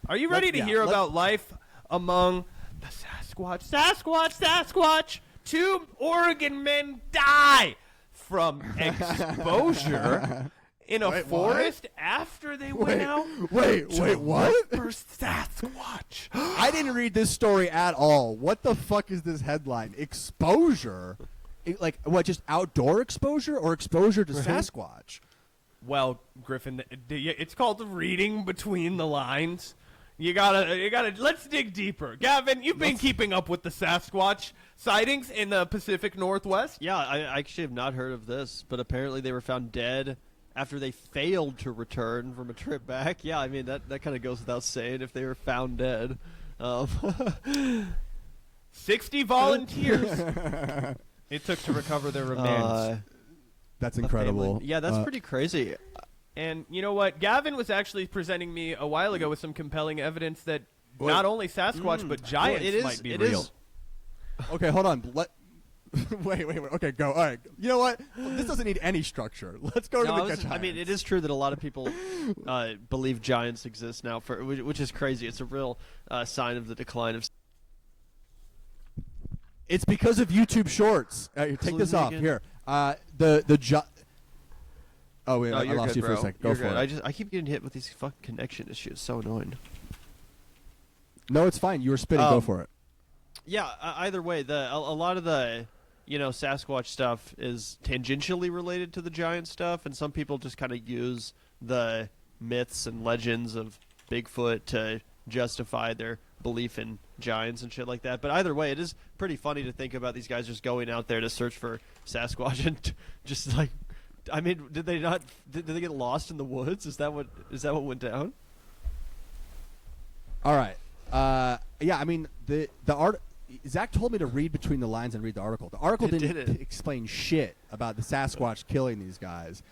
Are you ready to hear about life among the Sasquatch? Sasquatch! 2 Oregon men die from exposure in a forest after they went out. Wait, what? For Sasquatch. I didn't read this story at all. What the fuck is this headline? Exposure? Like, what, just outdoor exposure or exposure to Sasquatch? Well, Griffin, it's called reading between the lines. You gotta, let's dig deeper. Gavin, you've been keeping up with the Sasquatch sightings in the Pacific Northwest? Yeah, I actually have not heard of this, but apparently they were found dead after they failed to return from a trip back. Yeah, I mean, that kind of goes without saying if they were found dead. 60 volunteers it took to recover their remains. That's incredible. Yeah, that's pretty crazy. And you know what? Gavin was actually presenting me a while ago with some compelling evidence that not only Sasquatch but giants might be real. Okay, hold on. Wait. Okay, go. All right. You know what? This doesn't need any structure. Let's go to the giants. I mean, it is true that a lot of people believe giants exist now, which is crazy. It's a real sign of the decline of. It's because of YouTube Shorts. Take this off. Here. Oh wait, I lost good, you for a second. Go for it. I keep getting hit with these fucking connection issues. It's so annoying. No, it's fine. You were spitting. Go for it. Yeah. Either way, a lot of the Sasquatch stuff is tangentially related to the giant stuff, and some people just kind of use the myths and legends of Bigfoot to justify their belief in giants and shit like that. But either way, it is pretty funny to think about these guys just going out there to search for Sasquatch and just like, I mean, did they get lost in the woods? Is that what went down? All right. Yeah, I mean, the art. Zach told me to read between the lines and read the article. The article didn't explain shit about the Sasquatch killing these guys.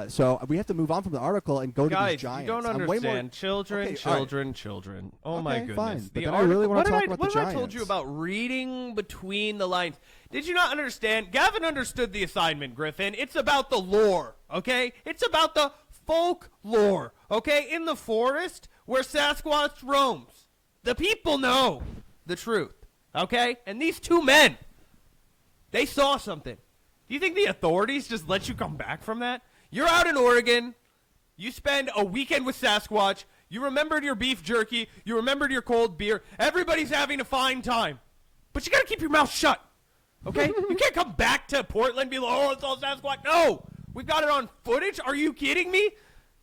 So we have to move on from the article and go to these giants. Guys, you don't understand. Children. Oh, my goodness. Fine. But I really want to talk about the giants. What have I told you about reading between the lines? Did you not understand? Gavin understood the assignment, Griffin. It's about the lore, okay? It's about the folklore, okay? In the forest where Sasquatch roams. The people know the truth, okay? And these 2 men, they saw something. Do you think the authorities just let you come back from that? You're out in Oregon. You spend a weekend with Sasquatch. You remembered your beef jerky. You remembered your cold beer. Everybody's having a fine time. But you got to keep your mouth shut, okay? You can't come back to Portland and be like, oh, it's all Sasquatch. No, we've got it on footage. Are you kidding me?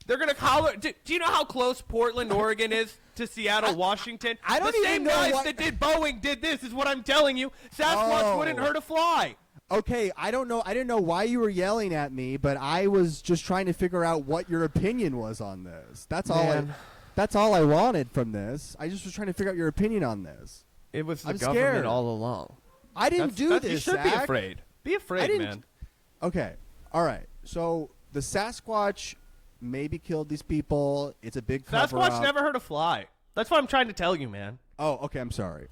They're going to collar. Do you know how close Portland, Oregon is to Seattle, Washington? I don't the even same know guys what... that did Boeing did this is what I'm telling you. Sasquatch wouldn't hurt a fly. Okay, I don't know. I didn't know why you were yelling at me, but I was just trying to figure out what your opinion was on this. That's all. That's all I wanted from this. I just was trying to figure out your opinion on this. It was the I'm government scared. all along. I didn't do this. You should be afraid. Be afraid, man. Okay. All right. So the Sasquatch maybe killed these people. It's a big cover-up. Sasquatch never hurt a fly. That's what I'm trying to tell you, man. Oh, okay. I'm sorry.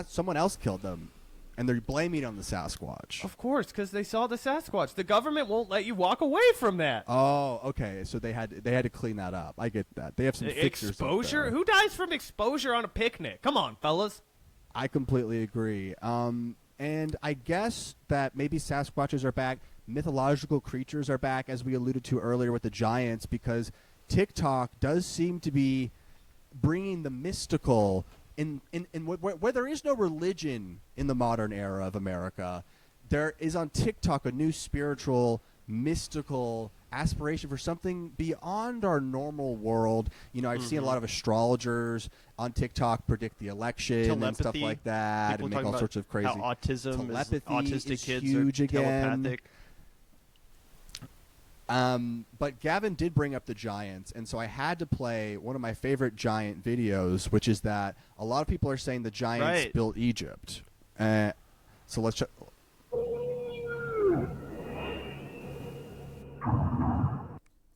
Someone else killed them. And they're blaming it on the Sasquatch. Of course, because they saw the Sasquatch. The government won't let you walk away from that. Oh, okay. So they had to clean that up. I get that. They have some fixers. Exposure? Who dies from exposure on a picnic? Come on, fellas. I completely agree. And I guess that maybe Sasquatches are back. Mythological creatures are back, as we alluded to earlier with the giants, because TikTok does seem to be bringing the mystical in where there is no religion in the modern era of America. There is on TikTok a new spiritual, mystical aspiration for something beyond our normal world. You know, I've seen a lot of astrologers on TikTok predict the election and stuff like that, People and make all sorts of crazy. How autism Telepathy is autistic kids huge are again. telepathic. But Gavin did bring up the giants, and so I had to play one of my favorite giant videos, which is that a lot of people are saying the giants built Egypt. So let's check.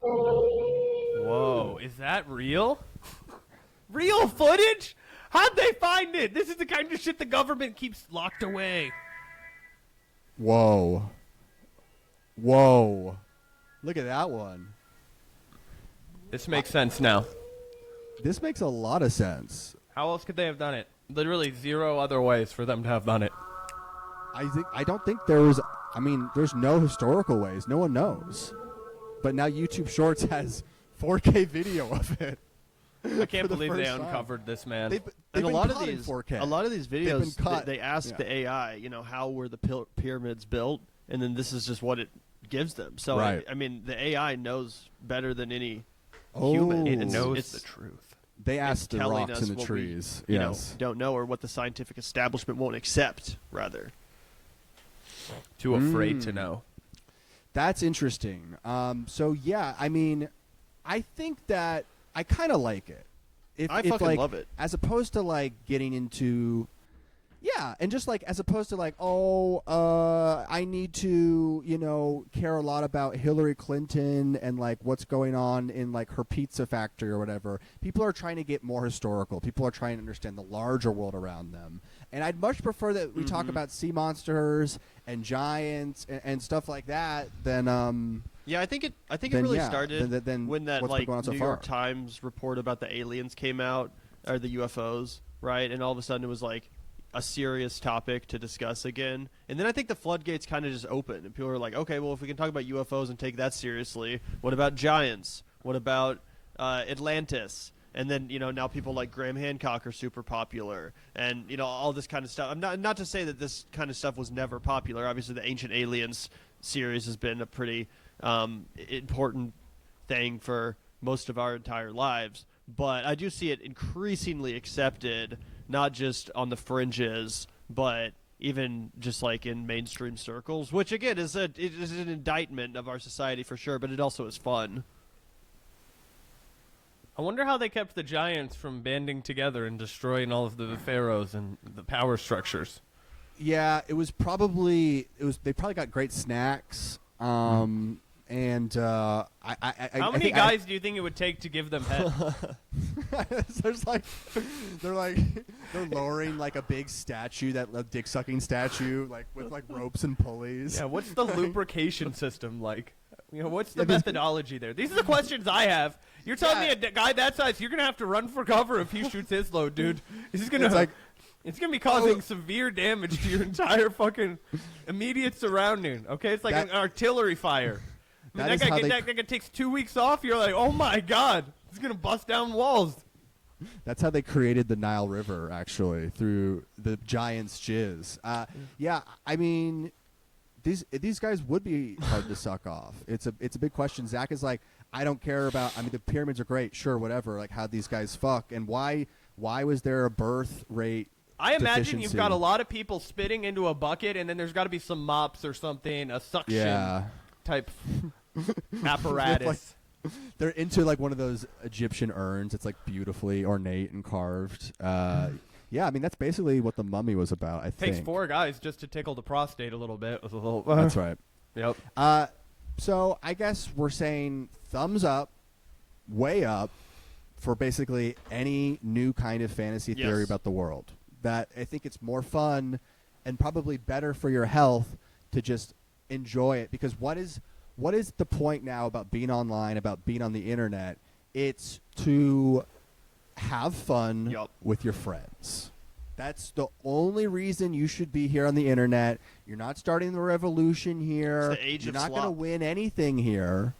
Whoa, is that real? Real footage? How'd they find it? This is the kind of shit the government keeps locked away. Whoa. Whoa. Look at that one. This makes sense now. This makes a lot of sense. How else could they have done it? Literally zero other ways for them to have done it. I don't think there was. I mean, there's no historical ways. No one knows. But now YouTube Shorts has 4K video of it. I can't For the believe they first time. uncovered this, man. They've And a been lot of cut in these 4K. a lot of these been videos cut. they ask Yeah. the AI, how were the pyramids built, and then this is just what it gives them. So Right. I mean, the AI knows better than any Oh. human. It knows it's the truth. They asked it's the telling rocks us and the what we, trees. you Yes. don't know, or what the scientific establishment won't accept. Rather, Too afraid to know. That's interesting. So yeah, I mean, I think that I kind of like it. I if, fucking like, love it. As opposed to like getting into, yeah, and just like as opposed to like, I need to care a lot about Hillary Clinton and like what's going on in like her pizza factory or whatever. People are trying to get more historical. People are trying to understand the larger world around them. And I'd much prefer that we talk about sea monsters and giants and stuff like that than Yeah, I think it then, really yeah, started then when that what's been like going on so New far. York Times report about the aliens came out, or the UFOs, right? And all of a sudden it was like a serious topic to discuss again. And then I think the floodgates kind of just opened, and people were like, okay, well, if we can talk about UFOs and take that seriously, what about giants? What about Atlantis? And then now people like Graham Hancock are super popular, and all this kind of stuff. I'm not to say that this kind of stuff was never popular. Obviously, the Ancient Aliens series has been a pretty important thing for most of our entire lives. But I do see it increasingly accepted, not just on the fringes, but even just like in mainstream circles, which again is an indictment of our society for sure. But it also is fun. I wonder how they kept the giants from banding together and destroying all of the pharaohs and the power structures. Yeah, they probably got great snacks. And how many guys do you think it would take to give them head? they're lowering like a big statue, a dick sucking statue, like with like ropes and pulleys. Yeah, what's the lubrication system like? What's the methodology there? These are the questions I have. You're telling me a guy that size, you're gonna have to run for cover if he shoots his load, dude. It's gonna be causing severe damage to your entire fucking immediate surrounding. Okay, it's like an artillery fire. I mean, that guy takes 2 weeks off. You're like, oh my god, he's gonna bust down walls. That's how they created the Nile River, actually, through the giant's jizz. Yeah, I mean, these guys would be hard to suck off. It's a big question. Zach is like, I don't care about. I mean, the pyramids are great, sure, whatever. Like how these guys fuck, and why was there a birth rate? I imagine deficiency? you've got a lot of people spitting into a bucket, and then there's got to be some mops or something, a suction type apparatus. They're into like one of those Egyptian urns. It's like beautifully ornate and carved. Yeah, I mean that's basically what the mummy was about. I think Takes 4 guys just to tickle the prostate a little bit with a little. That's right. Yep. So I guess we're saying thumbs up, way up, for basically any new kind of fantasy theory about the world. That I think it's more fun and probably better for your health to just enjoy it. Because what is the point now about being online, about being on the internet? It's to have fun with your friends. That's the only reason you should be here on the internet. You're not starting the revolution here. It's the age You're of not going to slop. win anything here.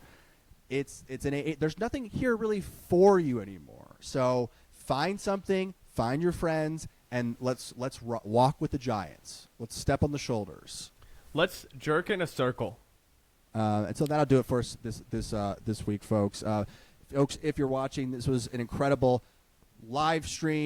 There's nothing here really for you anymore. So find something, find your friends, and let's walk with the giants. Let's step on the shoulders. Let's jerk in a circle. And so that'll do it for us this week, folks. Folks, if you're watching, this was an incredible live stream.